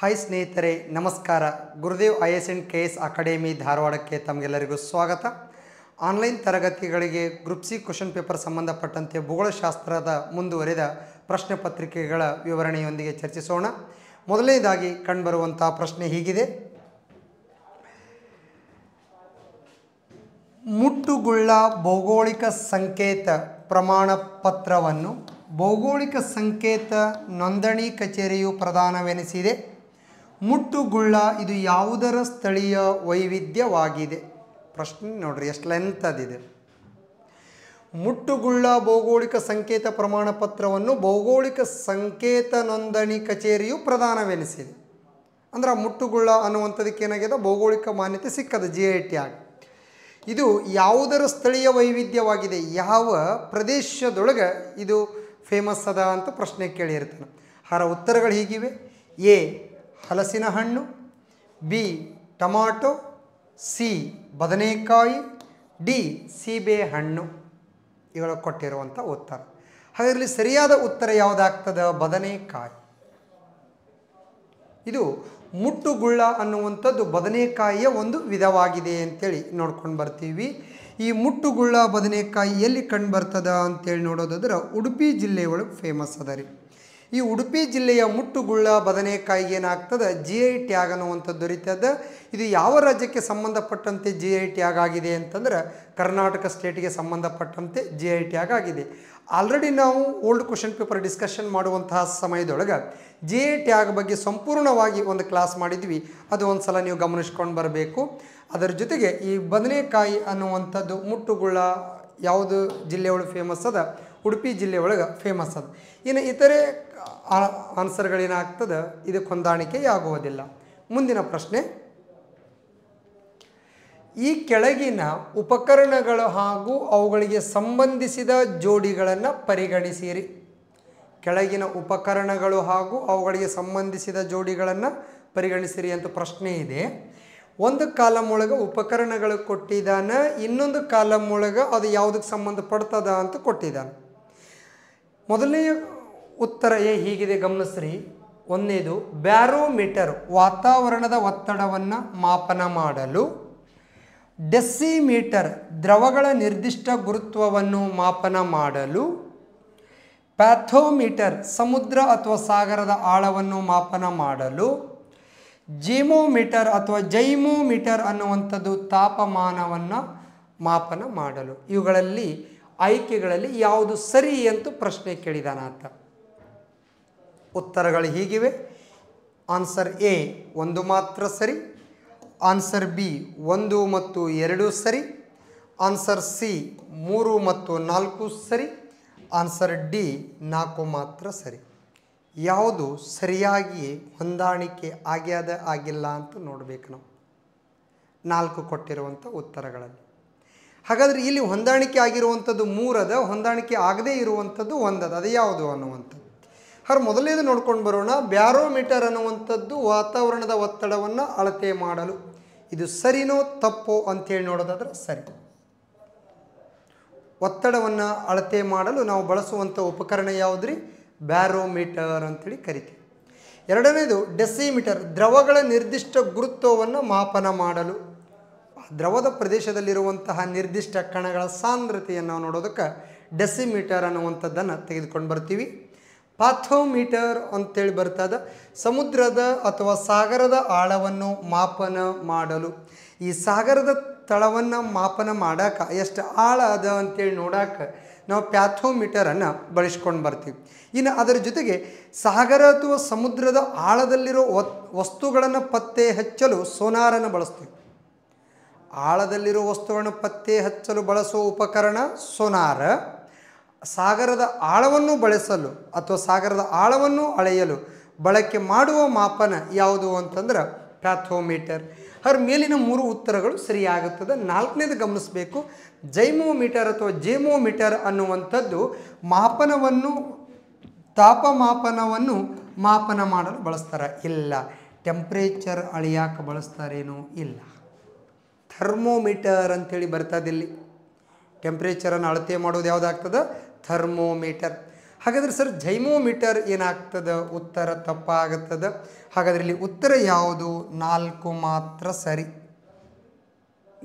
Hi ಸ್ನೇಹಿತರೆ, ನಮಸ್ಕಾರ. Gurudev IAS & KS academy ಧಾರವಾಡಕ್ಕೆ ತಮಗೆಲ್ಲರಿಗೂ ಸ್ವಾಗತ. ಆನ್ಲೈನ್ ತರಗತಿಗಳಿಗೆ ಗ್ರೂಪ್ ಸಿ ಕ್ವೆಶ್ಚನ್ ಪೇಪರ್ ಸಂಬಂಧಪಟ್ಟಂತೆ ಭೂಗೋಳಶಾಸ್ತ್ರದ ಮುಂದುವರಿದ ಪ್ರಶ್ನೆ ಪತ್ರಿಕೆಗಳ ವಿವರಣೆಯೊಂದಿಗೆ ಚರ್ಚಿಸೋಣ. ಮೊದಲನೇದಾಗಿ ಕಂಡುಬರುವಂಥ ಪ್ರಶ್ನೆ ಹೀಗಿದೆ: ಮುಟ್ಟುಗುಳ್ಳ ಭೌಗೋಳಿಕ ಸಂಕೇತ ಪ್ರಮಾಣ ಪತ್ರವನ್ನು ಭೌಗೋಳಿಕ ಸಂಕೇತ ನೋಂದಣಿ ಕಚೇರಿಯು ಪ್ರದಾನವೆನಿಸಿದೆ. ಮುಟ್ಟುಗುಳ್ಳ ಇದು ಯಾವುದರ ಸ್ಥಳೀಯ ವೈವಿಧ್ಯವಾಗಿದೆ? ಪ್ರಶ್ನೆ ನೋಡ್ರಿ ಎಷ್ಟು ಲೆಂತ್ ಅದಿದೆ. ಮುಟ್ಟುಗುಳ್ಳ ಭೌಗೋಳಿಕ ಸಂಕೇತ ಪ್ರಮಾಣ ಪತ್ರವನ್ನು ಭೌಗೋಳಿಕ ಸಂಕೇತ ನೋಂದಣಿ ಕಚೇರಿಯು ಪ್ರದಾನವೆನಿಸಿದೆ. ಅಂದ್ರೆ ಮುಟ್ಟುಗುಳ್ಳ ಅನ್ನುವಂಥದಕ್ಕೆ ಏನಾಗಿದೆ, ಭೌಗೋಳಿಕ ಮಾನ್ಯತೆ ಸಿಕ್ಕದ GIT ಆಗಿ. ಇದು ಯಾವುದರ ಸ್ಥಳೀಯ ವೈವಿಧ್ಯವಾಗಿದೆ, ಯಾವ ಪ್ರದೇಶದೊಳಗೆ ಇದು ಫೇಮಸ್ ಅದ ಅಂತ ಪ್ರಶ್ನೆ ಕೇಳಿರ್ತಾನೆ. ಅದರ ಉತ್ತರಗಳು ಹೀಗಿವೆ: ಎ ಹಲಸಿನ ಹಣ್ಣು, ಬಿ ಟೊಮಾಟೊ, ಸಿ ಬದನೆಕಾಯಿ, ಡಿ ಸೀಬೆ ಹಣ್ಣು. ಇವುಗಳು ಕೊಟ್ಟಿರುವಂಥ ಉತ್ತರ. ಹಾಗಾದರೆ ಸರಿಯಾದ ಉತ್ತರ ಯಾವುದಾಗ್ತದೆ? ಬದನೆಕಾಯಿ. ಇದು ಮುಟ್ಟುಗುಳ್ಳ ಅನ್ನುವಂಥದ್ದು ಬದನೆಕಾಯಿಯ ಒಂದು ವಿಧವಾಗಿದೆ ಅಂತೇಳಿ ನೋಡ್ಕೊಂಡು ಬರ್ತೀವಿ. ಈ ಮುಟ್ಟುಗುಳ್ಳ ಬದನೆಕಾಯಿ ಎಲ್ಲಿ ಕಂಡು ಬರ್ತದ ಅಂತೇಳಿ ನೋಡೋದಾದ್ರೆ ಉಡುಪಿ ಜಿಲ್ಲೆಯೊಳಗೆ ಫೇಮಸ್ ಅದ ರೀ. ಈ ಉಡುಪಿ ಜಿಲ್ಲೆಯ ಮುಟ್ಟುಗುಳ್ಳ ಬದನೆಕಾಯಿಗೆ ಏನಾಗ್ತದೆ, GI ಟ್ಯಾಗ್ ಅನ್ನುವಂಥದ್ದು ದೊರೀತದ. ಇದು ಯಾವ ರಾಜ್ಯಕ್ಕೆ ಸಂಬಂಧಪಟ್ಟಂತೆ GI ಟ್ಯಾಗ್ ಆಗಿದೆ ಅಂತಂದ್ರೆ ಕರ್ನಾಟಕ ಸ್ಟೇಟಿಗೆ ಸಂಬಂಧಪಟ್ಟಂತೆ GI ಟ್ಯಾಗ್ ಆಗಿದೆ. ಆಲ್ರೆಡಿ ನಾವು ಓಲ್ಡ್ ಕ್ವೆಶ್ಚನ್ ಪೇಪರ್ ಡಿಸ್ಕಷನ್ ಮಾಡುವಂತಹ ಸಮಯದೊಳಗೆ GI ಟ್ಯಾಗ್ ಬಗ್ಗೆ ಸಂಪೂರ್ಣವಾಗಿ ಒಂದು ಕ್ಲಾಸ್ ಮಾಡಿದ್ವಿ. ಅದು ಒಂದು ಸಲ ನೀವು ಗಮನಿಸ್ಕೊಂಡು ಬರಬೇಕು. ಅದರ ಜೊತೆಗೆ ಈ ಬದನೆಕಾಯಿ ಅನ್ನುವಂಥದ್ದು ಮುಟ್ಟುಗುಳ್ಳ ಯಾವುದು ಜಿಲ್ಲೆಯೊಳಗೆ ಫೇಮಸ್ ಅದ? ಉಡುಪಿ ಜಿಲ್ಲೆಯೊಳಗೆ ಫೇಮಸ್ ಅದ. ಇನ್ನು ಇತರೆ ಆನ್ಸರ್ಗಳೇನಾಗ್ತದೆ, ಇದಕ್ಕೆ ಹೊಂದಾಣಿಕೆಯಾಗುವುದಿಲ್ಲ. ಮುಂದಿನ ಪ್ರಶ್ನೆ: ಈ ಕೆಳಗಿನ ಉಪಕರಣಗಳು ಹಾಗೂ ಅವುಗಳಿಗೆ ಸಂಬಂಧಿಸಿದ ಜೋಡಿಗಳನ್ನು ಪರಿಗಣಿಸಿರಿ. ಕೆಳಗಿನ ಉಪಕರಣಗಳು ಹಾಗೂ ಅವುಗಳಿಗೆ ಸಂಬಂಧಿಸಿದ ಜೋಡಿಗಳನ್ನು ಪರಿಗಣಿಸಿರಿ ಅಂತ ಪ್ರಶ್ನೆ ಇದೆ. ಒಂದು ಕಾಲಮ್ ಒಳಗೆ ಉಪಕರಣಗಳು ಕೊಟ್ಟಿದ್ದಾನೆ, ಇನ್ನೊಂದು ಕಾಲಮ್ ಒಳಗೆ ಅದು ಯಾವುದಕ್ಕೆ ಸಂಬಂಧಪಡ್ತದ ಅಂತ ಕೊಟ್ಟಿದ್ದಾನೆ. ಮೊದಲನೆಯ ಉತ್ತರ ಹೀಗಿದೆ, ಗಮನಿಸ್ರಿ. ಒಂದನೇದು ಬ್ಯಾರೋಮೀಟರ್ ವಾತಾವರಣದ ಒತ್ತಡವನ್ನು ಮಾಪನ ಮಾಡಲು, ಡೆಸಿಮೀಟರ್ ದ್ರವಗಳ ನಿರ್ದಿಷ್ಟ ಗುರುತ್ವವನ್ನು ಮಾಪನ ಮಾಡಲು, ಪ್ಯಾಥೋಮೀಟರ್ ಸಮುದ್ರ ಅಥವಾ ಸಾಗರದ ಆಳವನ್ನು ಮಾಪನ ಮಾಡಲು, ಜಿಮೋಮೀಟರ್ ಅಥವಾ ಜೈಮೋಮೀಟರ್ ಅನ್ನುವಂಥದ್ದು ತಾಪಮಾನವನ್ನು ಮಾಪನ ಮಾಡಲು. ಇವುಗಳಲ್ಲಿ ಆಯ್ಕೆಗಳಲ್ಲಿ ಯಾವುದು ಸರಿ ಅಂತ ಪ್ರಶ್ನೆ ಕೇಳಿದಾನಾತ. ಉತ್ತರಗಳು ಹೀಗಿವೆ: ಆನ್ಸರ್ ಎ ಒಂದು ಮಾತ್ರ ಸರಿ, ಆನ್ಸರ್ ಬಿ 1 ಮತ್ತು 2 ಸರಿ, ಆನ್ಸರ್ ಸಿ 3 ಮತ್ತು 4 ಸರಿ, ಆನ್ಸರ್ ಡಿ 4 ಮಾತ್ರ ಸರಿ. ಯಾವುದು ಸರಿಯಾಗಿ ಹೊಂದಾಣಿಕೆ ಆಗ್ಯದ ಆಗಿಲ್ಲ ಅಂತ ನೋಡಬೇಕು ನಾವು 4 ಕೊಟ್ಟಿರುವಂಥ ಉತ್ತರಗಳಲ್ಲಿ. ಹಾಗಾದರೆ ಇಲ್ಲಿ ಹೊಂದಾಣಿಕೆ ಆಗಿರುವಂಥದ್ದು 3 ಅದ, ಹೊಂದಾಣಿಕೆ ಆಗದೇ ಇರುವಂಥದ್ದು 1 ಅದ. ಅದು ಯಾವುದು ಅನ್ನುವಂಥದ್ದು ಹಾಗೆ ಮೊದಲನೇದು ನೋಡ್ಕೊಂಡು ಬರೋಣ. ಬ್ಯಾರೋಮೀಟರ್ ಅನ್ನುವಂಥದ್ದು ವಾತಾವರಣದ ಒತ್ತಡವನ್ನು ಅಳತೆ ಮಾಡಲು. ಇದು ಸರಿನೋ ತಪ್ಪೋ ಅಂತೇಳಿ ನೋಡೋದಾದ್ರೆ ಸರಿ. ಒತ್ತಡವನ್ನು ಅಳತೆ ಮಾಡಲು ನಾವು ಬಳಸುವಂಥ ಉಪಕರಣ ಯಾವುದ್ರಿ? ಬ್ಯಾರೋಮೀಟರ್ ಅಂತೇಳಿ ಕರಿತೀವಿ. ಎರಡನೇದು ಡೆಸಿಮೀಟರ್ ದ್ರವಗಳ ನಿರ್ದಿಷ್ಟ ಗುರುತ್ವವನ್ನು ಮಾಪನ ಮಾಡಲು. ದ್ರವದ ಪ್ರದೇಶದಲ್ಲಿರುವಂತಹ ನಿರ್ದಿಷ್ಟ ಕಣಗಳ ಸಾಂದ್ರತೆಯನ್ನು ನಾವು ನೋಡೋದಕ್ಕೆ ಡೆಸಿಮೀಟರ್ ಅನ್ನುವಂಥದ್ದನ್ನು ತೆಗೆದುಕೊಂಡು ಬರ್ತೀವಿ. ಪಾಥೋಮೀಟರ್ ಅಂತೇಳಿ ಬರ್ತದೆ ಸಮುದ್ರದ ಅಥವಾ ಸಾಗರದ ಆಳವನ್ನು ಮಾಪನ ಮಾಡಲು. ಈ ಸಾಗರದ ತಳವನ್ನು ಮಾಪನ ಮಾಡೋಕೆ ಎಷ್ಟು ಆಳ ಅದ ಅಂತೇಳಿ ನೋಡೋಕೆ ನಾವು ಪ್ಯಾಥೋಮೀಟರನ್ನು ಬಳಸ್ಕೊಂಡು ಬರ್ತೀವಿ. ಇನ್ನು ಅದರ ಜೊತೆಗೆ ಸಾಗರ ಅಥವಾ ಸಮುದ್ರದ ಆಳದಲ್ಲಿರೋ ವಸ್ತುಗಳನ್ನು ಪತ್ತೆ ಹಚ್ಚಲು ಸೋನಾರನ್ನು ಬಳಸ್ತೀವಿ. ಆಳದಲ್ಲಿರೋ ವಸ್ತುಗಳನ್ನು ಪತ್ತೆ ಹಚ್ಚಲು ಬಳಸುವ ಉಪಕರಣ ಸೋನಾರ. ಸಾಗರದ ಆಳವನ್ನು ಬಳಸಲು ಅಥವಾ ಸಾಗರದ ಆಳವನ್ನು ಅಳೆಯಲು ಬಳಕೆ ಮಾಡುವ ಮಾಪನ ಯಾವುದು ಅಂತಂದ್ರೆ ಪ್ಯಾಥೋಮೀಟರ್. ಅವ್ರ ಮೇಲಿನ 3 ಉತ್ತರಗಳು ಸರಿಯಾಗುತ್ತದೆ. 4ನೇದು ಗಮನಿಸಬೇಕು. ಜೈಮೋಮೀಟರ್ ಅಥವಾ ಜೇಮೋಮೀಟರ್ ಅನ್ನುವಂಥದ್ದು ಮಾಪನವನ್ನು ತಾಪಮಾಪನವನ್ನು ಮಾಪನ ಮಾಡಲು ಬಳಸ್ತಾರೆ. ಇಲ್ಲ. ಟೆಂಪ್ರೇಚರ್ ಅಳಿಯಾಕೆ ಬಳಸ್ತಾರೇನೋ? ಇಲ್ಲ. ಥರ್ಮೋಮೀಟರ್ ಅಂಥೇಳಿ ಬರ್ತದಿಲ್ಲಿ. ಟೆಂಪ್ರೇಚರನ್ನು ಅಳತೆ ಮಾಡೋದು ಯಾವುದಾಗ್ತದೆ? ಥರ್ಮೋಮೀಟರ್. ಹಾಗಾದರೆ ಸರ್ ಝೈಮೋಮೀಟರ್ ಏನಾಗ್ತದೆ? ಉತ್ತರ ತಪ್ಪಾಗುತ್ತದೆ. ಹಾಗಾದರೆ ಇಲ್ಲಿ ಉತ್ತರ ಯಾವುದು? 4 ಮಾತ್ರ ಸರಿ,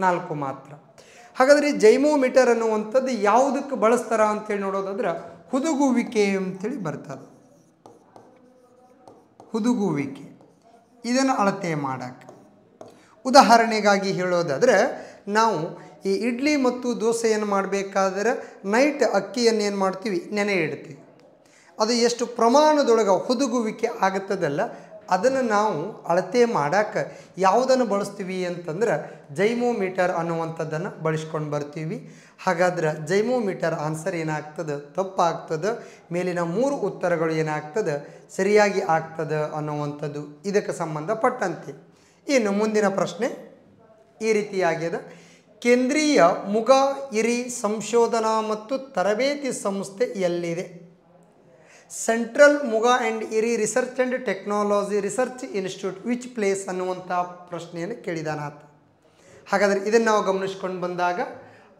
4 ಮಾತ್ರ. ಹಾಗಾದರೆ ಈ ಝೈಮೋಮೀಟರ್ ಅನ್ನುವಂಥದ್ದು ಯಾವುದಕ್ಕೆ ಬಳಸ್ತಾರ ಅಂತೇಳಿ ನೋಡೋದಾದ್ರೆ ಹುದುಗುವಿಕೆ ಅಂತೇಳಿ ಬರ್ತದೆ. ಹುದುಗುವಿಕೆ ಇದನ್ನು ಅಳತೆ ಮಾಡೋಕ್ಕೆ. ಉದಾಹರಣೆಗಾಗಿ ಹೇಳೋದಾದರೆ ನಾವು ಈ ಇಡ್ಲಿ ಮತ್ತು ದೋಸೆಯನ್ನು ಮಾಡಬೇಕಾದ್ರೆ ನೈಟ್ ಅಕ್ಕಿಯನ್ನು ಏನು ಮಾಡ್ತೀವಿ? ನೆನೆ ಇಡ್ತೀವಿ. ಅದು ಎಷ್ಟು ಪ್ರಮಾಣದೊಳಗೆ ಹುದುಗುವಿಕೆ ಆಗುತ್ತದಲ್ಲ, ಅದನ್ನು ನಾವು ಅಳತೆ ಮಾಡೋಕ್ಕೆ ಯಾವುದನ್ನು ಬಳಸ್ತೀವಿ ಅಂತಂದ್ರೆ ಝೈಮೋಮೀಟರ್ ಅನ್ನುವಂಥದ್ದನ್ನು ಬಳಸ್ಕೊಂಡು ಬರ್ತೀವಿ. ಹಾಗಾದ್ರೆ ಝೈಮೋಮೀಟರ್ ಆನ್ಸರ್ ಏನಾಗ್ತದೆ? ತಪ್ಪಾಗ್ತದೆ. ಮೇಲಿನ 3 ಉತ್ತರಗಳು ಏನಾಗ್ತದೆ? ಸರಿಯಾಗಿ ಆಗ್ತದೆ ಅನ್ನುವಂಥದ್ದು ಇದಕ್ಕೆ ಸಂಬಂಧಪಟ್ಟಂತೆ. ಇನ್ನು ಮುಂದಿನ ಪ್ರಶ್ನೆ ಈ ರೀತಿಯಾಗಿದೆ. ಕೇಂದ್ರೀಯ ಮುಗ ಇರಿ ಸಂಶೋಧನಾ ಮತ್ತು ತರಬೇತಿ ಸಂಸ್ಥೆ ಎಲ್ಲಿದೆ? ಸೆಂಟ್ರಲ್ ಮುಗ ಆ್ಯಂಡ್ ಇರಿ research and technology research institute which place ಅನ್ನುವಂಥ ಪ್ರಶ್ನೆಯನ್ನು ಕೇಳಿದಾನಾತ. ಹಾಗಾದರೆ ಇದನ್ನು ನಾವು ಗಮನಿಸ್ಕೊಂಡು ಬಂದಾಗ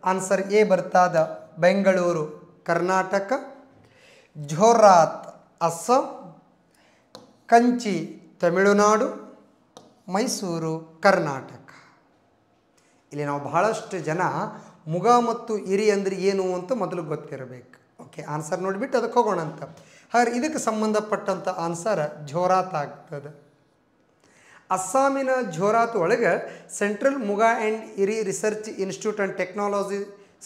ಆನ್ಸರ್ ಎ ಬರ್ತಾದ ಬೆಂಗಳೂರು ಕರ್ನಾಟಕ, ಝೋರಾತ್ ಅಸ್ಸಾಂ, ಕಂಚಿ ತಮಿಳುನಾಡು, ಮೈಸೂರು ಕರ್ನಾಟಕ. ಇಲ್ಲಿ ನಾವು ಬಹಳಷ್ಟು ಜನ ಮುಗ ಮತ್ತು ಇರಿ ಅಂದರೆ ಏನು ಅಂತ ಮೊದಲು ಗೊತ್ತಿರಬೇಕು. ಓಕೆ, ಆನ್ಸರ್ ನೋಡಿಬಿಟ್ಟು ಅದಕ್ಕೆ ಹೋಗೋಣ ಅಂತ. ಹಾಗಾದ್ರೆ ಇದಕ್ಕೆ ಸಂಬಂಧಪಟ್ಟಂಥ ಆನ್ಸರ್ ಝೋರಾತ್ ಆಗ್ತದೆ. ಅಸ್ಸಾಮಿನ ಝೋರಾತ್ ಒಳಗೆ ಸೆಂಟ್ರಲ್ ಮುಗ ಆ್ಯಂಡ್ ಇರಿ ರಿಸರ್ಚ್ ಇನ್ಸ್ಟಿಟ್ಯೂಟ್ ಆ್ಯಂಡ್ ಟೆಕ್ನಾಲಜಿ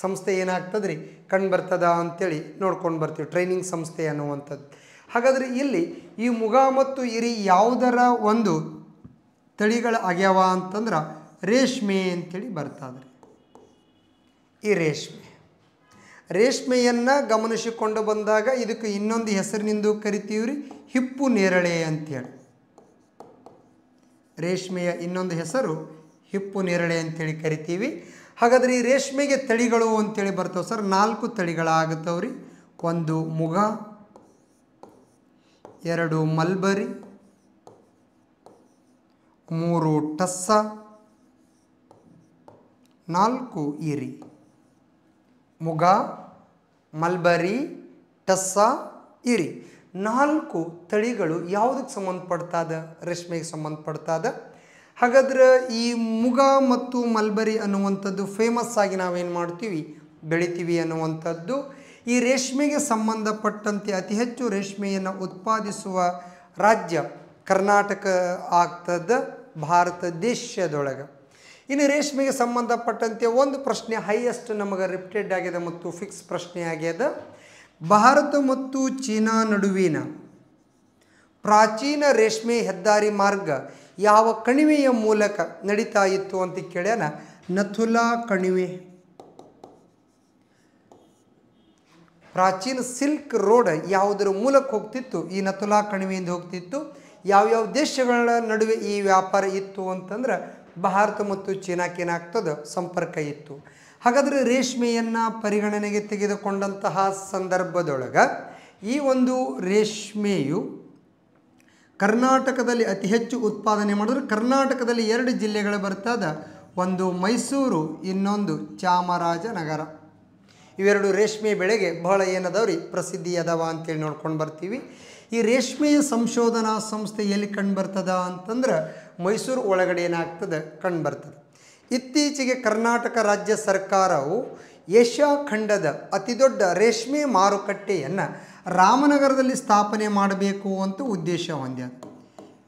ಸಂಸ್ಥೆ ಏನಾಗ್ತದೆ ರೀ ಕಂಡು ಬರ್ತದ ಅಂಥೇಳಿ ನೋಡ್ಕೊಂಡು ಬರ್ತೀವಿ, ಟ್ರೈನಿಂಗ್ ಸಂಸ್ಥೆ ಅನ್ನುವಂಥದ್ದು. ಹಾಗಾದರೆ ಇಲ್ಲಿ ಈ ಮುಗ ಮತ್ತು ಇರಿ ಯಾವುದರ ಒಂದು ತಳಿಗಳು ಆಗ್ಯಾವ ಅಂತಂದ್ರೆ ರೇಷ್ಮೆ ಅಂಥೇಳಿ ಬರ್ತದೆ. ಈ ರೇಷ್ಮೆಯನ್ನು ಗಮನಿಸಿಕೊಂಡು ಬಂದಾಗ ಇದಕ್ಕೆ ಇನ್ನೊಂದು ಹೆಸರಿನಿಂದ ಕರಿತೀವಿ ರೀ ಹಿಪ್ಪು ನೇರಳೆ ಅಂಥೇಳಿ. ರೇಷ್ಮೆಯ ಇನ್ನೊಂದು ಹೆಸರು ಹಿಪ್ಪು ನೇರಳೆ ಅಂಥೇಳಿ ಕರಿತೀವಿ. ಹಾಗಾದರೆ ಈ ರೇಷ್ಮೆಗೆ ತಳಿಗಳು ಅಂಥೇಳಿ ಬರ್ತವೆ ಸರ್. 4 ತಳಿಗಳಾಗುತ್ತವೆ ರೀ. 1 ಮುಗ, 2 ಮಲ್ಬರಿ, 3 ಟಸ್ಸ, 4 ಇರಿ. ಮುಗ, ಮಲ್ಬರಿ, ಟಸ್ಸ, ಇರಿ 4 ತಳಿಗಳು ಯಾವುದಕ್ಕೆ ಸಂಬಂಧಪಡ್ತದ? ರೇಷ್ಮೆಗೆ ಸಂಬಂಧಪಡ್ತದ. ಹಾಗಾದ್ರೆ ಈ ಮುಗ ಮತ್ತು ಮಲ್ಬರಿ ಅನ್ನುವಂಥದ್ದು ಫೇಮಸ್ ಆಗಿ ನಾವೇನು ಮಾಡ್ತೀವಿ? ಬೆಳಿತೀವಿ ಅನ್ನುವಂಥದ್ದು. ಈ ರೇಷ್ಮೆಗೆ ಸಂಬಂಧಪಟ್ಟಂತೆ ಅತಿ ಹೆಚ್ಚು ರೇಷ್ಮೆಯನ್ನು ಉತ್ಪಾದಿಸುವ ರಾಜ್ಯ ಕರ್ನಾಟಕ ಆಗ್ತದೆ ಭಾರತ ದೇಶದೊಳಗೆ. ಇನ್ನು ರೇಷ್ಮೆಗೆ ಸಂಬಂಧಪಟ್ಟಂತೆ ಒಂದು ಪ್ರಶ್ನೆ ಹೈಯೆಸ್ಟ್ ನಮಗೆ ರಿಪೀಟೆಡ್ ಆಗಿದೆ ಮತ್ತು ಫಿಕ್ಸ್ ಪ್ರಶ್ನೆ ಆಗ್ಯದ. ಭಾರತ ಮತ್ತು ಚೀನಾ ನಡುವಿನ ಪ್ರಾಚೀನ ರೇಷ್ಮೆ ಹೆದ್ದಾರಿ ಮಾರ್ಗ ಯಾವ ಕಣಿವೆಯ ಮೂಲಕ ನಡೀತಾ ಇತ್ತು ಅಂತ ಕೇಳ್ಯಾನ. ನಥುಲಾ ಕಣಿವೆ. ಪ್ರಾಚೀನ ಸಿಲ್ಕ್ ರೋಡ್ ಯಾವುದರ ಮೂಲಕ ಹೋಗ್ತಿತ್ತು? ಈ ನಥುಲಾ ಕಣಿವೆಯಿಂದ ಹೋಗ್ತಿತ್ತು. ಯಾವ್ಯಾವ ದೇಶಗಳ ನಡುವೆ ಈ ವ್ಯಾಪಾರ ಇತ್ತು ಅಂತಂದ್ರೆ ಭಾರತ ಮತ್ತು ಚೀನಾಕ್ಕೆ ಏನಾಗ್ತದೆ? ಸಂಪರ್ಕ ಇತ್ತು. ಹಾಗಾದರೆ ರೇಷ್ಮೆಯನ್ನು ಪರಿಗಣನೆಗೆ ತೆಗೆದುಕೊಂಡಂತಹ ಸಂದರ್ಭದೊಳಗೆ ಈ ಒಂದು ರೇಷ್ಮೆಯು ಕರ್ನಾಟಕದಲ್ಲಿ ಅತಿ ಹೆಚ್ಚು ಉತ್ಪಾದನೆ ಮಾಡಿದ್ರೆ ಕರ್ನಾಟಕದಲ್ಲಿ 2 ಜಿಲ್ಲೆಗಳು ಬರ್ತದೆ. ಒಂದು ಮೈಸೂರು, ಇನ್ನೊಂದು ಚಾಮರಾಜನಗರ. ಇವೆರಡು ರೇಷ್ಮೆ ಬೆಳೆಗೆ ಬಹಳ ಏನದವ್ರಿ ಪ್ರಸಿದ್ಧಿ ಅದಾವ ಅಂತೇಳಿ ನೋಡ್ಕೊಂಡು ಬರ್ತೀವಿ. ಈ ರೇಷ್ಮೆಯ ಸಂಶೋಧನಾ ಸಂಸ್ಥೆ ಎಲ್ಲಿ ಕಂಡು ಬರ್ತದ ಅಂತಂದ್ರೆ ಮೈಸೂರು ಒಳಗಡೆ ಏನಾಗ್ತದೆ? ಕಂಡು ಬರ್ತದೆ. ಇತ್ತೀಚೆಗೆ ಕರ್ನಾಟಕ ರಾಜ್ಯ ಸರ್ಕಾರವು ಏಷ್ಯಾ ಖಂಡದ ಅತಿದೊಡ್ಡ ರೇಷ್ಮೆ ಮಾರುಕಟ್ಟೆಯನ್ನು ರಾಮನಗರದಲ್ಲಿ ಸ್ಥಾಪನೆ ಮಾಡಬೇಕು ಅಂತ ಉದ್ದೇಶ ಹೊಂದ್ಯಾದ.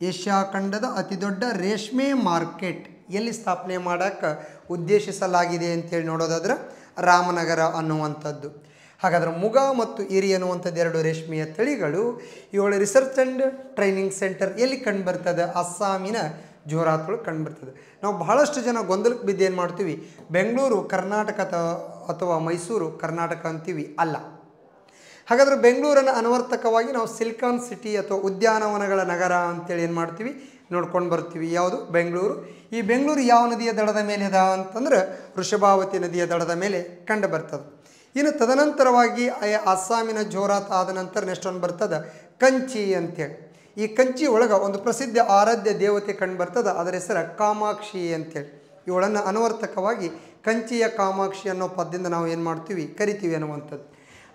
ಏಷ್ಯಾ ಖಂಡದ ಅತಿದೊಡ್ಡ ರೇಷ್ಮೆ ಮಾರ್ಕೆಟ್ ಎಲ್ಲಿ ಸ್ಥಾಪನೆ ಮಾಡೋಕ್ಕೆ ಉದ್ದೇಶಿಸಲಾಗಿದೆ ಅಂತೇಳಿ ನೋಡೋದಾದ್ರೆ ರಾಮನಗರ ಅನ್ನುವಂಥದ್ದು. ಹಾಗಾದರೆ ಮುಗ ಮತ್ತು ಇರಿ ಅನ್ನುವಂಥದ್ದು 2 ರೇಷ್ಮೆಯ ತಳಿಗಳು. ಇವುಗಳ ರಿಸರ್ಚ್ ಆ್ಯಂಡ್ ಟ್ರೈನಿಂಗ್ ಸೆಂಟರ್ ಎಲ್ಲಿ ಕಂಡು ಬರ್ತದೆ? ಅಸ್ಸಾಮಿನ ಝೋರಾತ್ ಒಳಗೆ ಕಂಡು ಬರ್ತದೆ. ನಾವು ಬಹಳಷ್ಟು ಜನ ಗೊಂದಲಕ್ಕೆ ಬಿದ್ದು ಏನು ಮಾಡ್ತೀವಿ? ಬೆಂಗಳೂರು ಕರ್ನಾಟಕ ಅಥವಾ ಮೈಸೂರು ಕರ್ನಾಟಕ ಅಂತೀವಿ. ಅಲ್ಲ. ಹಾಗಾದರೆ ಬೆಂಗಳೂರನ್ನು ಅನವರ್ತಕವಾಗಿ ನಾವು ಸಿಲಿಕಾನ್ ಸಿಟಿ ಅಥವಾ ಉದ್ಯಾನವನಗಳ ನಗರ ಅಂತೇಳಿ ಏನು ಮಾಡ್ತೀವಿ? ನೋಡ್ಕೊಂಡು ಬರ್ತೀವಿ. ಯಾವುದು? ಬೆಂಗಳೂರು. ಈ ಬೆಂಗಳೂರು ಯಾವ ನದಿಯ ದಡದ ಮೇಲೆ ಅದ ಅಂತಂದ್ರೆ ವೃಷಭಾವತಿ ನದಿಯ ದಡದ ಮೇಲೆ ಕಂಡು ಬರ್ತದೆ. ಇನ್ನು ತದನಂತರವಾಗಿ ಅಸ್ಸಾಮಿನ ಝೋರಾತ್ ಆದ ನಂತರ ನೆಕ್ಸ್ಟ್ ಒಂದು ಬರ್ತದೆ ಕಂಚಿ ಅಂತೇಳಿ. ಈ ಕಂಚಿ ಒಳಗೆ ಒಂದು ಪ್ರಸಿದ್ಧ ಆರಾಧ್ಯ ದೇವತೆ ಕಂಡು ಬರ್ತದೆ, ಅದರ ಹೆಸರು ಕಾಮಾಕ್ಷಿ ಅಂತೇಳಿ. ಇವಳನ್ನು ಅನವರ್ತಕವಾಗಿ ಕಂಚಿಯ ಕಾಮಾಕ್ಷಿ ಅನ್ನೋ ಪದದಿಂದ ನಾವು ಏನು ಮಾಡ್ತೀವಿ? ಕರಿತೀವಿ ಅನ್ನುವಂಥದ್ದು.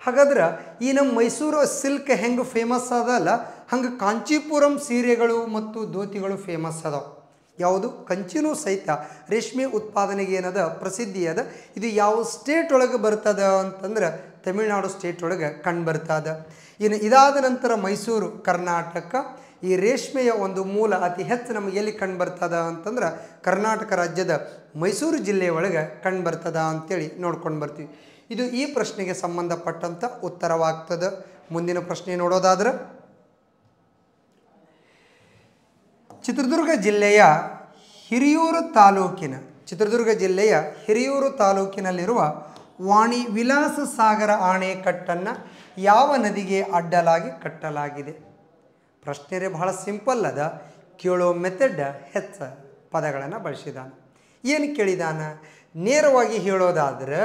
ಹಾಗಾದ್ರೆ ಈ ನಮ್ಮ ಮೈಸೂರು ಸಿಲ್ಕ್ ಹೆಂಗೆ ಫೇಮಸ್ ಅದಲ್ಲ ಹಂಗೆ ಕಾಂಚೀಪುರಂ ಸೀರೆಗಳು ಮತ್ತು ಧೋತಿಗಳು ಫೇಮಸ್ ಅದಾವೆ. ಯಾವುದು ಕಂಚಿನೂ ಸಹಿತ ರೇಷ್ಮೆ ಉತ್ಪಾದನೆಗೆ ಏನದ ಪ್ರಸಿದ್ಧಿ ಅದ. ಇದು ಯಾವ ಸ್ಟೇಟ್ ಒಳಗೆ ಬರ್ತದ ಅಂತಂದ್ರೆ ತಮಿಳುನಾಡು ಸ್ಟೇಟ್ ಒಳಗೆ ಕಂಡು ಬರ್ತದ. ಇನ್ನು ಇದಾದ ನಂತರ ಮೈಸೂರು ಕರ್ನಾಟಕ. ಈ ರೇಷ್ಮೆಯ ಒಂದು ಮೂಲ ಅತಿ ಹೆಚ್ಚು ನಮಗೆ ಎಲ್ಲಿ ಕಂಡು ಬರ್ತದ ಅಂತಂದ್ರೆ ಕರ್ನಾಟಕ ರಾಜ್ಯದ ಮೈಸೂರು ಜಿಲ್ಲೆಯ ಒಳಗೆ ಕಂಡು ಬರ್ತದ ಅಂತೇಳಿ ನೋಡ್ಕೊಂಡು ಬರ್ತೀವಿ. ಇದು ಈ ಪ್ರಶ್ನೆಗೆ ಸಂಬಂಧಪಟ್ಟಂಥ ಉತ್ತರವಾಗ್ತದೆ. ಮುಂದಿನ ಪ್ರಶ್ನೆ ನೋಡೋದಾದ್ರೆ ಚಿತ್ರದುರ್ಗ ಜಿಲ್ಲೆಯ ಹಿರಿಯೂರು ತಾಲೂಕಿನಲ್ಲಿರುವ ವಾಣಿ ವಿಲಾಸ ಸಾಗರ ಅಣೆಕಟ್ಟನ್ನು ಯಾವ ನದಿಗೆ ಅಡ್ಡಲಾಗಿ ಕಟ್ಟಲಾಗಿದೆ? ಪ್ರಶ್ನೆ ಬಹಳ ಸಿಂಪಲ್ ಅದ. ಕೇಳೋ ಮೆಥಡ್ ಹೆಚ್ಚ ಪದಗಳನ್ನು ಬಳಸಿದಾನೆ. ಏನು ಕೇಳಿದಾನ? ನೇರವಾಗಿ ಹೇಳೋದಾದ್ರೆ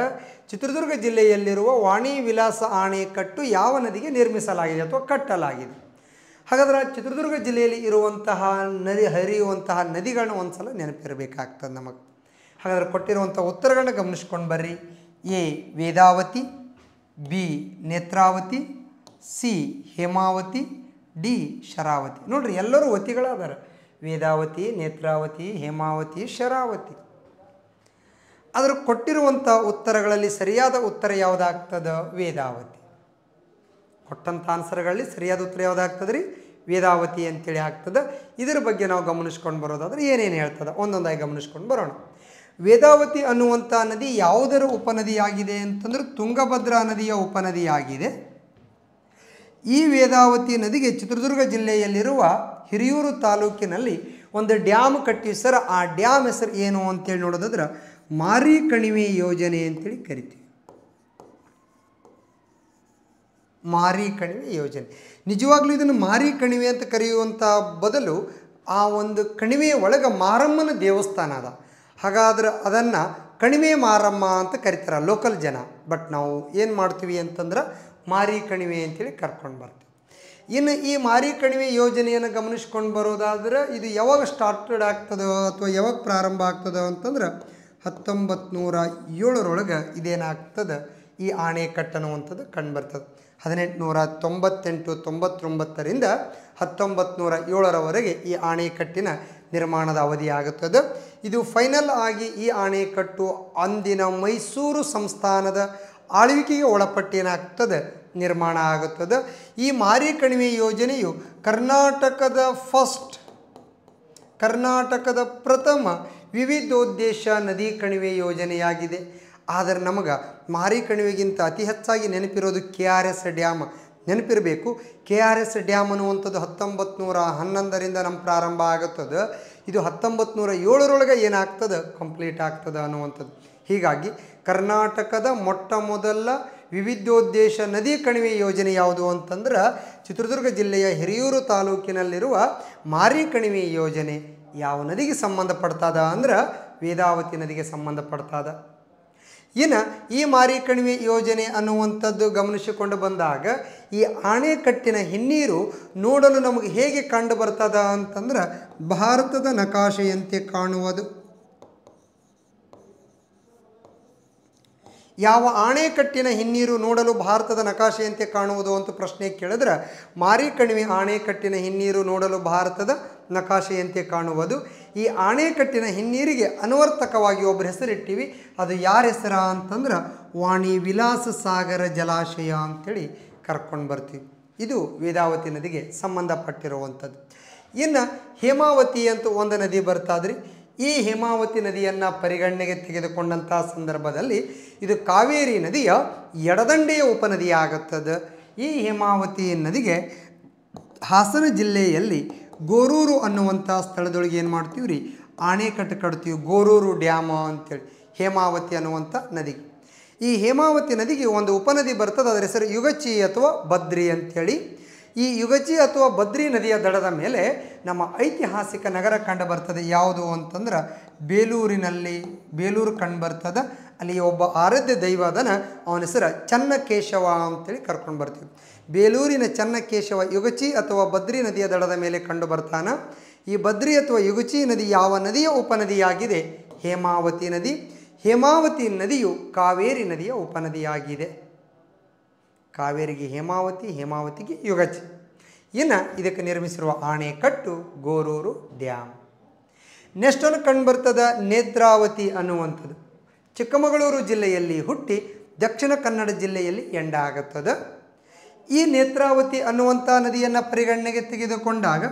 ಚಿತ್ರದುರ್ಗ ಜಿಲ್ಲೆಯಲ್ಲಿರುವ ವಾಣಿ ವಿಲಾಸ ಅಣೆಕಟ್ಟು ಯಾವ ನದಿಗೆ ನಿರ್ಮಿಸಲಾಗಿದೆ ಅಥವಾ ಕಟ್ಟಲಾಗಿದೆ? ಹಾಗಾದ್ರೆ ಚಿತ್ರದುರ್ಗ ಜಿಲ್ಲೆಯಲ್ಲಿ ಇರುವಂತಹ ಹರಿಯುವಂತಹ ನದಿಗಳನ್ನ ಒಂದು ಸಲ ನೆನಪಿರಬೇಕಾಗ್ತದೆ ನಮಗೆ. ಹಾಗಾದ್ರೆ ಕೊಟ್ಟಿರುವಂಥ ಉತ್ತರಗಳನ್ನ ಗಮನಿಸ್ಕೊಂಡು ಬರ್ರಿ. A Vedavati, B Netravati, C Hemavati, D Sharavati. ನೋಡ್ರಿ ಎಲ್ಲರೂ ವತಿಗಳಾದಾರ. ವೇದಾವತಿ, ನೇತ್ರಾವತಿ, ಹೇಮಾವತಿ, ಶರಾವತಿ. ಅದರ ಕೊಟ್ಟಿರುವಂಥ ಉತ್ತರಗಳಲ್ಲಿ ಸರಿಯಾದ ಉತ್ತರ ಯಾವುದಾಗ್ತದೆ? ವೇದಾವತಿ. ಕೊಟ್ಟಂಥ ಆನ್ಸರ್ಗಳಲ್ಲಿ ಸರಿಯಾದ ಉತ್ತರ ಯಾವುದಾಗ್ತದೆ ರೀ? ವೇದಾವತಿ ಅಂತೇಳಿ ಆಗ್ತದೆ. ಇದರ ಬಗ್ಗೆ ನಾವು ಗಮನಿಸ್ಕೊಂಡು ಬರೋದಾದ್ರೆ ಏನೇನು ಹೇಳ್ತದೆ ಒಂದೊಂದಾಗಿ ಗಮನಿಸ್ಕೊಂಡು ಬರೋಣ. ವೇದಾವತಿ ಅನ್ನುವಂಥ ನದಿ ಯಾವುದರ ಉಪನದಿಯಾಗಿದೆ ಅಂತಂದ್ರೆ ತುಂಗಭದ್ರಾ ನದಿಯ ಉಪನದಿಯಾಗಿದೆ. ಈ ವೇದಾವತಿ ನದಿಗೆ ಚಿತ್ರದುರ್ಗ ಜಿಲ್ಲೆಯಲ್ಲಿರುವ ಹಿರಿಯೂರು ತಾಲೂಕಿನಲ್ಲಿ ಒಂದು ಡ್ಯಾಮ್ ಕಟ್ಟಿ ಸರ್. ಆ ಡ್ಯಾಮ್ ಹೆಸರು ಏನು ಅಂತೇಳಿ ನೋಡೋದಾದ್ರೆ ಮಾರಿ ಕಣಿವೆ ಯೋಜನೆ ಅಂತೇಳಿ ಕರಿತೀವಿ. ಮಾರಿ ಕಣಿವೆ ಯೋಜನೆ. ನಿಜವಾಗ್ಲೂ ಇದನ್ನು ಮಾರಿ ಕಣಿವೆ ಅಂತ ಕರೆಯುವಂಥ ಬದಲು ಆ ಒಂದು ಕಣಿವೆಯ ಒಳಗೆ ಮಾರಮ್ಮನ ದೇವಸ್ಥಾನ ಅದ. ಹಾಗಾದ್ರೆ ಅದನ್ನು ಕಣಿವೆ ಮಾರಮ್ಮ ಅಂತ ಕರಿತಾರೆ ಲೋಕಲ್ ಜನ. ಬಟ್ ನಾವು ಏನು ಮಾಡ್ತೀವಿ ಅಂತಂದ್ರೆ ಮಾರಿ ಕಣಿವೆ ಅಂತೇಳಿ ಕರ್ಕೊಂಡು ಬರ್ತೀವಿ. ಇನ್ನು ಈ ಮಾರಿ ಕಣಿವೆ ಯೋಜನೆಯನ್ನು ಗಮನಿಸ್ಕೊಂಡು ಬರೋದಾದ್ರೆ ಇದು ಯಾವಾಗ ಸ್ಟಾರ್ಟೆಡ್ ಆಗ್ತದೋ ಅಥವಾ ಯಾವಾಗ ಪ್ರಾರಂಭ ಆಗ್ತದೋ ಅಂತಂದ್ರೆ 1907 ಇದೇನಾಗ್ತದೆ ಈ ಅಣೆಕಟ್ಟು ಅನ್ನುವಂಥದ್ದು ಕಂಡು ಬರ್ತದೆ. 1898-99ರಿಂದ 1907 ಈ ಅಣೆಕಟ್ಟಿನ ನಿರ್ಮಾಣದ ಅವಧಿ ಆಗುತ್ತದೆ. ಇದು ಫೈನಲ್ ಆಗಿ ಈ ಅಣೆಕಟ್ಟು ಅಂದಿನ ಮೈಸೂರು ಸಂಸ್ಥಾನದ ಆಳ್ವಿಕೆಗೆ ಒಳಪಟ್ಟೇನಾಗ್ತದೆ ನಿರ್ಮಾಣ ಆಗುತ್ತದೆ. ಈ ಮಾರಿ ಕಣಿವೆ ಯೋಜನೆಯು ಕರ್ನಾಟಕದ ಪ್ರಥಮ ವಿವಿಧೋದ್ದೇಶ ನದಿ ಕಣಿವೆ ಯೋಜನೆಯಾಗಿದೆ. ಆದರೆ ನಮಗೆ ಮಾರಿ ಕಣಿವೆಗಿಂತ ಅತಿ ಹೆಚ್ಚಾಗಿ ನೆನಪಿರೋದು KRS ಡ್ಯಾಮ್ ನೆನಪಿರಬೇಕು. KRS ಡ್ಯಾಮ್ ಅನ್ನುವಂಥದ್ದು 1911ರಿಂದ ನಮ್ಮ ಪ್ರಾರಂಭ ಆಗುತ್ತದೆ. ಇದು 1907 ಏನಾಗ್ತದೆ ಕಂಪ್ಲೀಟ್ ಆಗ್ತದೆ ಅನ್ನುವಂಥದ್ದು. ಹೀಗಾಗಿ ಕರ್ನಾಟಕದ ಮೊಟ್ಟ ಮೊದಲ ವಿವಿಧೋದ್ದೇಶ ನದಿ ಕಣಿವೆ ಯೋಜನೆ ಯಾವುದು ಅಂತಂದ್ರೆ ಚಿತ್ರದುರ್ಗ ಜಿಲ್ಲೆಯ ಹಿರಿಯೂರು ತಾಲೂಕಿನಲ್ಲಿರುವ ಮಾರಿ ಕಣಿವೆ ಯೋಜನೆ ಯಾವ ನದಿಗೆ ಸಂಬಂಧಪಡ್ತದ ಅಂದ್ರೆ ವೇದಾವತಿ ನದಿಗೆ ಸಂಬಂಧಪಡ್ತದ. ಇನ್ನು ಈ ಮಾರಿ ಕಣಿವೆ ಯೋಜನೆ ಅನ್ನುವಂಥದ್ದು ಗಮನಿಸಿಕೊಂಡು ಬಂದಾಗ ಈ ಅಣೆಕಟ್ಟಿನ ಹಿನ್ನೀರು ನೋಡಲು ನಮಗೆ ಹೇಗೆ ಕಂಡು ಬರ್ತದ ಅಂತಂದ್ರೆ ಭಾರತದ ನಕಾಶೆಯಂತೆ ಕಾಣುವುದು. ಯಾವ ಅಣೆಕಟ್ಟಿನ ಹಿನ್ನೀರು ನೋಡಲು ಭಾರತದ ನಕಾಶೆಯಂತೆ ಕಾಣುವುದು ಅಂತ ಪ್ರಶ್ನೆ ಕೇಳಿದ್ರೆ ಮಾರಿ ಕಣಿವೆ ಅಣೆಕಟ್ಟಿನ ಹಿನ್ನೀರು ನೋಡಲು ಭಾರತದ ನಕಾಶೆಯಂತೆ ಕಾಣುವುದು. ಈ ಅಣೆಕಟ್ಟಿನ ಹಿನ್ನೀರಿಗೆ ಅನ್ವರ್ಥಕವಾಗಿ ಒಬ್ಬರ ಹೆಸರಿಟ್ಟಿವಿ. ಅದು ಯಾರ ಹೆಸರ ಅಂತಂದ್ರೆ ವಾಣಿ ವಿಲಾಸ ಸಾಗರ ಜಲಾಶಯ ಅಂಥೇಳಿ ಕರ್ಕೊಂಡು ಬರ್ತೀವಿ. ಇದು ವೇದಾವತಿ ನದಿಗೆ ಸಂಬಂಧಪಟ್ಟಿರುವಂಥದ್ದು. ಇನ್ನು ಹೇಮಾವತಿ ಅಂತ ಒಂದು ನದಿ ಬರ್ತಾದ್ರಿ. ಈ ಹೇಮಾವತಿ ನದಿಯನ್ನು ಪರಿಗಣನೆಗೆ ತೆಗೆದುಕೊಂಡಂಥ ಸಂದರ್ಭದಲ್ಲಿ ಇದು ಕಾವೇರಿ ನದಿಯ ಎಡದಂಡೆಯ ಉಪನದಿಯಾಗುತ್ತದೆ. ಈ ಹೇಮಾವತಿ ನದಿಗೆ ಹಾಸನ ಜಿಲ್ಲೆಯಲ್ಲಿ ಗೋರೂರು ಅನ್ನುವಂಥ ಸ್ಥಳದೊಳಗೆ ಏನು ಮಾಡ್ತೀವಿ ರೀ ಅಣೆಕಟ್ಟು ಕಟ್ತೀವಿ. ಗೋರೂರು ಡ್ಯಾಮ್ ಅಂತೇಳಿ ಹೇಮಾವತಿ ಅನ್ನುವಂಥ ನದಿಗೆ. ಈ ಹೇಮಾವತಿ ನದಿಗೆ ಒಂದು ಉಪನದಿ ಬರ್ತದೆ. ಅದರ ಹೆಸರು ಯುಗಚಿ ಅಥವಾ ಬದ್ರಿ ಅಂಥೇಳಿ. ಈ ಯುಗಚಿ ಅಥವಾ ಬದ್ರಿ ನದಿಯ ದಡದ ಮೇಲೆ ನಮ್ಮ ಐತಿಹಾಸಿಕ ನಗರ ಕಂಡು ಬರ್ತದೆ. ಯಾವುದು ಅಂತಂದ್ರೆ ಬೇಲೂರು ಕಂಡು ಬರ್ತದೆ. ಅಲ್ಲಿ ಒಬ್ಬ ಆರಾಧ್ಯ ದೈವ ಅದನ, ಅವನ ಹೆಸರು ಚನ್ನಕೇಶವ ಅಂತೇಳಿ ಕರ್ಕೊಂಡು ಬರ್ತೀವಿ. ಬೇಲೂರಿನ ಚನ್ನಕೇಶವ ಯುಗಚಿ ಅಥವಾ ಬದ್ರಿ ನದಿಯ ದಡದ ಮೇಲೆ ಕಂಡು ಬರ್ತಾನ. ಈ ಬದ್ರಿ ಅಥವಾ ಯುಗಚಿ ನದಿ ಯಾವ ನದಿಯ ಉಪನದಿಯಾಗಿದೆ? ಹೇಮಾವತಿ ನದಿ. ಹೇಮಾವತಿ ನದಿಯು ಕಾವೇರಿ ನದಿಯ ಉಪನದಿಯಾಗಿದೆ. ಕಾವೇರಿಗೆ ಹೇಮಾವತಿ, ಹೇಮಾವತಿಗೆ ಯುಗಚಿ. ಇನ್ನು ಇದಕ್ಕೆ ನಿರ್ಮಿಸಿರುವ ಆಣೆಕಟ್ಟು ಗೋರೂರು ಡ್ಯಾಮ್. ನೆಕ್ಸ್ಟ್ ಒಂದು ಕಂಡುಬರ್ತದ ನೇತ್ರಾವತಿ ಅನ್ನುವಂಥದ್ದು. ಚಿಕ್ಕಮಗಳೂರು ಜಿಲ್ಲೆಯಲ್ಲಿ ಹುಟ್ಟಿ ದಕ್ಷಿಣ ಕನ್ನಡ ಜಿಲ್ಲೆಯಲ್ಲಿ ಎಂಡ ಆಗುತ್ತದೆ. ಈ ನೇತ್ರಾವತಿ ಅನ್ನುವಂಥ ನದಿಯನ್ನು ಪರಿಗಣನೆಗೆ ತೆಗೆದುಕೊಂಡಾಗ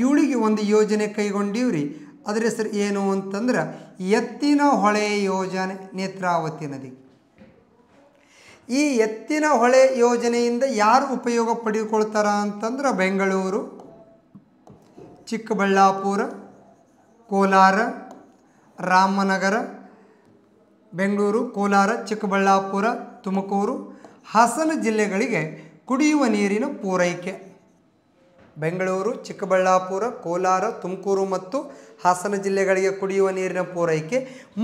ಇವಳಿಗೆ ಒಂದು ಯೋಜನೆ ಕೈಗೊಂಡಿವ್ರಿ. ಅದರ ಹೆಸರು ಏನು ಅಂತಂದ್ರೆ ಎತ್ತಿನ ಹೊಳೆ ಯೋಜನೆ. ನೇತ್ರಾವತಿ ನದಿ. ಈ ಎತ್ತಿನ ಹೊಳೆ ಯೋಜನೆಯಿಂದ ಯಾರು ಉಪಯೋಗ ಪಡೆದುಕೊಳ್ತಾರ ಅಂತಂದ್ರೆ ಬೆಂಗಳೂರು, ಚಿಕ್ಕಬಳ್ಳಾಪುರ, ಕೋಲಾರ, ರಾಮನಗರ, ಬೆಂಗಳೂರು, ಕೋಲಾರ, ಚಿಕ್ಕಬಳ್ಳಾಪುರ, ತುಮಕೂರು, ಹಾಸನ ಜಿಲ್ಲೆಗಳಿಗೆ ಕುಡಿಯುವ ನೀರಿನ ಪೂರೈಕೆ. ಬೆಂಗಳೂರು, ಚಿಕ್ಕಬಳ್ಳಾಪುರ, ಕೋಲಾರ, ತುಮಕೂರು ಮತ್ತು ಹಾಸನ ಜಿಲ್ಲೆಗಳಿಗೆ ಕುಡಿಯುವ ನೀರಿನ ಪೂರೈಕೆ.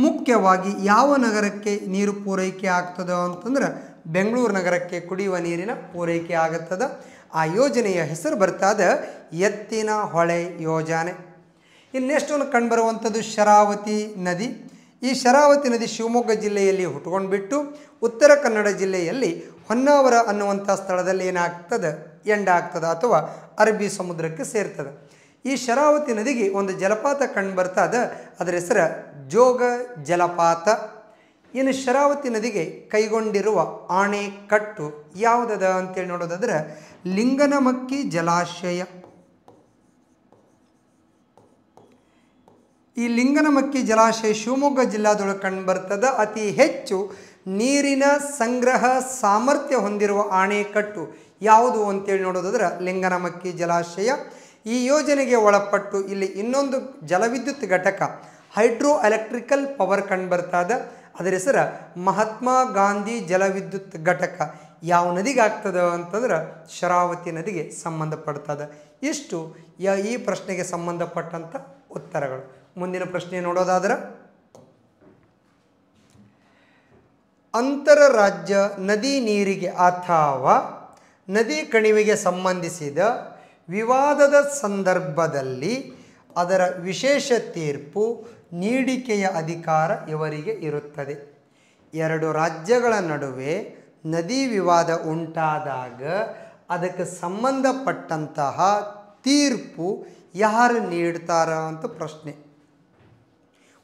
ಮುಖ್ಯವಾಗಿ ಯಾವ ನಗರಕ್ಕೆ ನೀರು ಪೂರೈಕೆ ಆಗ್ತದೆ ಅಂತಂದ್ರೆ ಬೆಂಗಳೂರು ನಗರಕ್ಕೆ ಕುಡಿಯುವ ನೀರಿನ ಪೂರೈಕೆ ಆಗುತ್ತದೆ. ಆ ಯೋಜನೆಯ ಹೆಸರು ಬರ್ತಾದ ಎತ್ತಿನ ಹೊಳೆ ಯೋಜನೆ. ಇನ್ನೆಷ್ಟೊಂದು ಕಂಡುಬರುವಂಥದ್ದು ಶರಾವತಿ ನದಿ. ಈ ಶರಾವತಿ ನದಿ ಶಿವಮೊಗ್ಗ ಜಿಲ್ಲೆಯಲ್ಲಿ ಹುಟ್ಕೊಂಡ್ಬಿಟ್ಟು ಉತ್ತರ ಕನ್ನಡ ಜಿಲ್ಲೆಯಲ್ಲಿ ಹೊನ್ನಾವರ ಅನ್ನುವಂಥ ಸ್ಥಳದಲ್ಲಿ ಏನಾಗ್ತದೆ ಎಂಡ ಆಗ್ತದೆ ಅಥವಾ ಅರಬ್ಬಿ ಸಮುದ್ರಕ್ಕೆ ಸೇರ್ತದೆ. ಈ ಶರಾವತಿ ನದಿಗೆ ಒಂದು ಜಲಪಾತ ಕಂಡುಬರ್ತದೆ. ಅದರ ಹೆಸರು ಜೋಗ ಜಲಪಾತ. ಇನ್ನು ಶರಾವತಿ ನದಿಗೆ ಕೈಗೊಂಡಿರುವ ಆಣೆಕಟ್ಟು ಯಾವುದದ ಅಂತೇಳಿ ನೋಡೋದಾದ್ರೆ ಲಿಂಗನಮಕ್ಕಿ ಜಲಾಶಯ. ಈ ಲಿಂಗನಮಕ್ಕಿ ಜಲಾಶಯ ಶಿವಮೊಗ್ಗ ಜಿಲ್ಲಾದೊಳಗೆ ಕಂಡುಬರ್ತದೆ. ಅತಿ ಹೆಚ್ಚು ನೀರಿನ ಸಂಗ್ರಹ ಸಾಮರ್ಥ್ಯ ಹೊಂದಿರುವ ಆಣೆಕಟ್ಟು ಯಾವುದು ಅಂತೇಳಿ ನೋಡೋದಾದ್ರೆ ಲಿಂಗನಮಕ್ಕಿ ಜಲಾಶಯ. ಈ ಯೋಜನೆಗೆ ಒಳಪಟ್ಟು ಇಲ್ಲಿ ಇನ್ನೊಂದು ಜಲವಿದ್ಯುತ್ ಘಟಕ ಹೈಡ್ರೋ ಎಲೆಕ್ಟ್ರಿಕಲ್ ಪವರ್ ಕಂಡುಬರ್ತದೆ. ಅದರ ಹೆಸರು ಮಹಾತ್ಮ ಗಾಂಧಿ ಜಲವಿದ್ಯುತ್ ಘಟಕ. ಯಾವ ನದಿಗೆ ಆಗ್ತದೆ ಅಂತಂದ್ರೆ ಶರಾವತಿ ನದಿಗೆ ಸಂಬಂಧಪಡ್ತದೆ. ಇಷ್ಟು ಈ ಪ್ರಶ್ನೆಗೆ ಸಂಬಂಧಪಟ್ಟಂಥ ಉತ್ತರಗಳು. ಮುಂದಿನ ಪ್ರಶ್ನೆ ನೋಡೋದಾದ್ರೆ ಅಂತರರಾಜ್ಯ ನದಿ ನೀರಿಗೆ ಅಥವಾ ನದಿ ಕಣಿವೆಗೆ ಸಂಬಂಧಿಸಿದ ವಿವಾದದ ಸಂದರ್ಭದಲ್ಲಿ ಅದರ ವಿಶೇಷ ತೀರ್ಪು ನೀಡಿಕೆಯ ಅಧಿಕಾರ ಇವರಿಗೆ ಇರುತ್ತದೆ. ಎರಡು ರಾಜ್ಯಗಳ ನಡುವೆ ನದಿ ವಿವಾದ ಉಂಟಾದಾಗ ಅದಕ್ಕೆ ಸಂಬಂಧಪಟ್ಟಂತಹ ತೀರ್ಪು ಯಾರು ನೀಡ್ತಾರ ಅಂತ ಪ್ರಶ್ನೆ.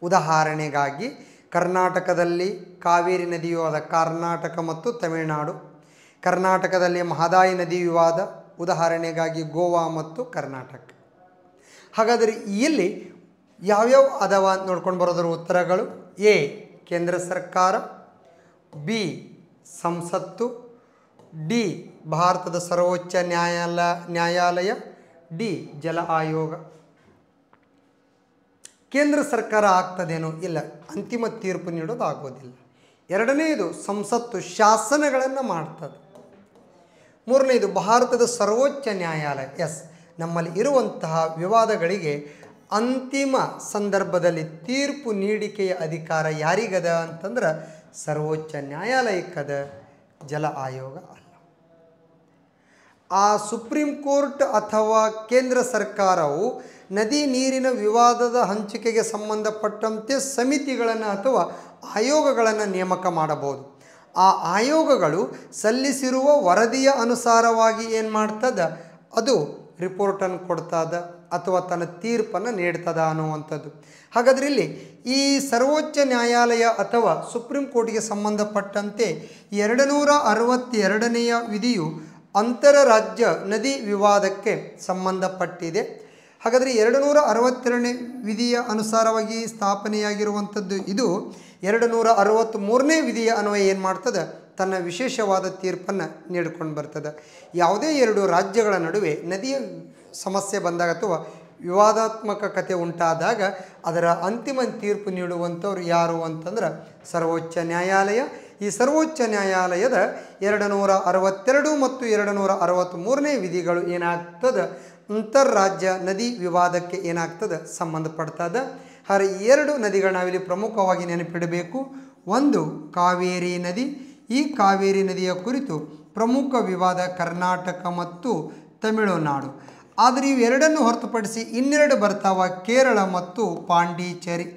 ಉದಾಹರಣೆಗಾಗಿ ಕರ್ನಾಟಕದಲ್ಲಿ ಕಾವೇರಿ ನದಿ ವಿವಾದ, ಕರ್ನಾಟಕ ಮತ್ತು ತಮಿಳುನಾಡು. ಕರ್ನಾಟಕದಲ್ಲಿ ಮಹದಾಯಿ ನದಿ ವಿವಾದ, ಉದಾಹರಣೆಗಾಗಿ ಗೋವಾ ಮತ್ತು ಕರ್ನಾಟಕ. ಹಾಗಾದರೆ ಇಲ್ಲಿ ಯಾವ್ಯಾವ ಅದಾವ ನೋಡ್ಕೊಂಡು ಬರೋದ್ರ ಉತ್ತರಗಳು: ಎ ಕೇಂದ್ರ ಸರ್ಕಾರ, ಬಿ ಸಂಸತ್ತು, ಡಿ ಭಾರತದ ಸರ್ವೋಚ್ಚ ನ್ಯಾಯಾಲಯ, ಡಿ ಜಲ ಆಯೋಗ. ಕೇಂದ್ರ ಸರ್ಕಾರ ಆಗ್ತದೇನೋ? ಇಲ್ಲ, ಅಂತಿಮ ತೀರ್ಪು ನೀಡೋದು ಆಗೋದಿಲ್ಲ. ಎರಡನೆಯದು ಸಂಸತ್ತು ಶಾಸನಗಳನ್ನು ಮಾಡ್ತದೆ. ಮೂರನೆಯದು ಭಾರತದ ಸರ್ವೋಚ್ಚ ನ್ಯಾಯಾಲಯ. ಎಸ್, ನಮ್ಮಲ್ಲಿ ಇರುವಂತಹ ವಿವಾದಗಳಿಗೆ ಅಂತಿಮ ಸಂದರ್ಭದಲ್ಲಿ ತೀರ್ಪು ನೀಡಿಕೆಯ ಅಧಿಕಾರ ಯಾರಿಗದ ಅಂತಂದ್ರೆ ಸರ್ವೋಚ್ಚ ನ್ಯಾಯಾಲಯಕ್ಕದ, ಜಲ ಆಯೋಗ ಅಲ್ಲ. ಆ ಸುಪ್ರೀಂ ಕೋರ್ಟ್ ಅಥವಾ ಕೇಂದ್ರ ಸರ್ಕಾರವು ನದಿ ನೀರಿನ ವಿವಾದದ ಹಂಚಿಕೆಗೆ ಸಂಬಂಧಪಟ್ಟಂತೆ ಸಮಿತಿಗಳನ್ನು ಅಥವಾ ಆಯೋಗಗಳನ್ನು ನೇಮಕ ಮಾಡಬಹುದು. ಆ ಆಯೋಗಗಳು ಸಲ್ಲಿಸಿರುವ ವರದಿಯ ಅನುಸಾರವಾಗಿ ಏನು ಮಾಡ್ತದ, ಅದು ರಿಪೋರ್ಟನ್ನು ಕೊಡ್ತದ ಅಥವಾ ತನ್ನ ತೀರ್ಪನ್ನು ನೀಡ್ತದ ಅನ್ನುವಂಥದ್ದು. ಹಾಗಾದರೆ ಇಲ್ಲಿ ಈ ಸರ್ವೋಚ್ಚ ನ್ಯಾಯಾಲಯ ಅಥವಾ ಸುಪ್ರೀಂ ಕೋರ್ಟ್ಗೆ ಸಂಬಂಧಪಟ್ಟಂತೆ 262ನೆಯ ವಿಧಿಯು ಅಂತರರಾಜ್ಯ ನದಿ ವಿವಾದಕ್ಕೆ ಸಂಬಂಧಪಟ್ಟಿದೆ. ಹಾಗಾದರೆ 262ನೇ ವಿಧಿಯ ಅನುಸಾರವಾಗಿ ಸ್ಥಾಪನೆಯಾಗಿರುವಂಥದ್ದು ಇದು 263ನೇ ವಿಧಿಯ ಅನ್ವಯ ಏನು ಮಾಡ್ತದೆ, ತನ್ನ ವಿಶೇಷವಾದ ತೀರ್ಪನ್ನು ನೀಡಿಕೊಂಡು ಬರ್ತದೆ. ಯಾವುದೇ ಎರಡು ರಾಜ್ಯಗಳ ನಡುವೆ ನದಿಯ ಸಮಸ್ಯೆ ಬಂದಾಗ ಅಥವಾ ವಿವಾದಾತ್ಮಕ ಕತೆ ಉಂಟಾದಾಗ ಅದರ ಅಂತಿಮ ತೀರ್ಪು ನೀಡುವಂಥವ್ರು ಯಾರು ಅಂತಂದ್ರೆ ಸರ್ವೋಚ್ಚ ನ್ಯಾಯಾಲಯ. ಈ ಸರ್ವೋಚ್ಚ ನ್ಯಾಯಾಲಯದ 262 ಮತ್ತು 263ನೇ ವಿಧಿಗಳು ಏನಾಗ್ತದೆ, ಅಂತರ್ರಾಜ್ಯ ನದಿ ವಿವಾದಕ್ಕೆ ಏನಾಗ್ತದೆ, ಸಂಬಂಧಪಡ್ತದೆ. ಹಾಗೆ ಎರಡು ನದಿಗಳು ನಾವಿಲ್ಲಿ ಪ್ರಮುಖವಾಗಿ ನೆನಪಿಡಬೇಕು. ಒಂದು ಕಾವೇರಿ ನದಿ. ಈ ಕಾವೇರಿ ನದಿಯ ಕುರಿತು ಪ್ರಮುಖ ವಿವಾದ ಕರ್ನಾಟಕ ಮತ್ತು ತಮಿಳುನಾಡು. ಆದರೆ ಇವೆರಡನ್ನು ಹೊರತುಪಡಿಸಿ ಇನ್ನೆರಡು ಬರ್ತಾವ, ಕೇರಳ ಮತ್ತು ಪಾಂಡಿಚೇರಿ.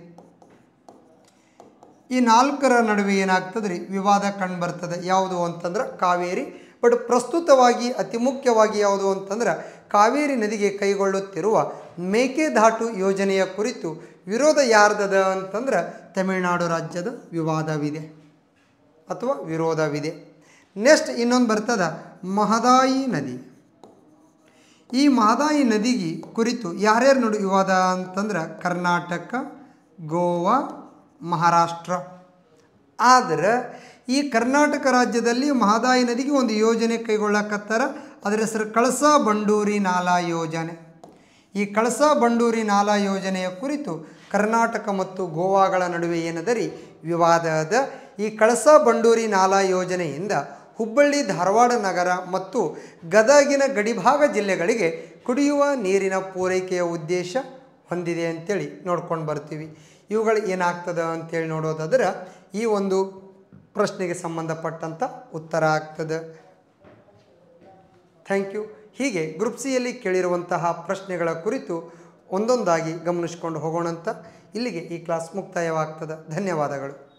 ಈ ನಾಲ್ಕರ ನಡುವೆ ಏನಾಗ್ತದೆ ರೀ, ವಿವಾದ ಕಂಡು ಬರ್ತದೆ. ಯಾವುದು ಅಂತಂದ್ರೆ ಕಾವೇರಿ ಬಟ್ ಪ್ರಸ್ತುತವಾಗಿ ಅತಿ ಮುಖ್ಯವಾಗಿ ಯಾವುದು ಅಂತಂದ್ರೆ ಕಾವೇರಿ ನದಿಗೆ ಕೈಗೊಳ್ಳುತ್ತಿರುವ ಮೇಕೆದಾಟು ಯೋಜನೆಯ ಕುರಿತು ವಿರೋಧ ಯಾರ್ದದ ಅಂತಂದ್ರೆ ತಮಿಳುನಾಡು ರಾಜ್ಯದ ವಿವಾದವಿದೆ ಅಥವಾ ವಿರೋಧವಿದೆ. ನೆಕ್ಸ್ಟ್ ಇನ್ನೊಂದು ಬರ್ತದ ಮಹದಾಯಿ ನದಿ. ಈ ಮಹದಾಯಿ ನದಿಗೆ ಕುರಿತು ಯಾರ್ಯಾರು ನಡು ವಿವಾದ ಅಂತಂದ್ರೆ ಕರ್ನಾಟಕ, ಗೋವಾ, ಮಹಾರಾಷ್ಟ್ರ. ಆದರೆ ಈ ಕರ್ನಾಟಕ ರಾಜ್ಯದಲ್ಲಿ ಮಹದಾಯಿ ನದಿಗೆ ಒಂದು ಯೋಜನೆ ಕೈಗೊಳ್ಳಕತ್ತಾರ. ಅದರ ಹೆಸರು ಕಳಸಾ ಬಂಡೂರಿ ನಾಲಾ ಯೋಜನೆ. ಈ ಕಳಸಾ ಬಂಡೂರಿ ನಾಲಾ ಯೋಜನೆಯ ಕುರಿತು ಕರ್ನಾಟಕ ಮತ್ತು ಗೋವಾಗಳ ನಡುವೆ ಏನದರಿ ವಿವಾದ ಅದ. ಈ ಕಳಸಾ ಬಂಡೂರಿ ನಾಲಾ ಯೋಜನೆಯಿಂದ ಹುಬ್ಬಳ್ಳಿ, ಧಾರವಾಡ ನಗರ ಮತ್ತು ಗದಗಿನ ಗಡಿಭಾಗ ಜಿಲ್ಲೆಗಳಿಗೆ ಕುಡಿಯುವ ನೀರಿನ ಪೂರೈಕೆಯ ಉದ್ದೇಶ ಹೊಂದಿದೆ ಅಂತೇಳಿ ನೋಡ್ಕೊಂಡು ಬರ್ತೀವಿ. ಇವುಗಳು ಏನಾಗ್ತದೆ ಅಂತೇಳಿ ನೋಡೋದಾದ್ರೆ ಈ ಒಂದು ಪ್ರಶ್ನೆಗೆ ಸಂಬಂಧಪಟ್ಟಂಥ ಉತ್ತರ ಆಗ್ತದೆ. Thank you. ಹೀಗೆ ಗ್ರೂಪ್ ಸಿಯಲ್ಲಿ ಕೇಳಿರುವಂತಹ ಪ್ರಶ್ನೆಗಳ ಕುರಿತು ಒಂದೊಂದಾಗಿ ಗಮನಿಸ್ಕೊಂಡು ಹೋಗೋಣಂತ. ಇಲ್ಲಿಗೆ ಈ ಕ್ಲಾಸ್ ಮುಕ್ತಾಯವಾಗ್ತದೆ. ಧನ್ಯವಾದಗಳು.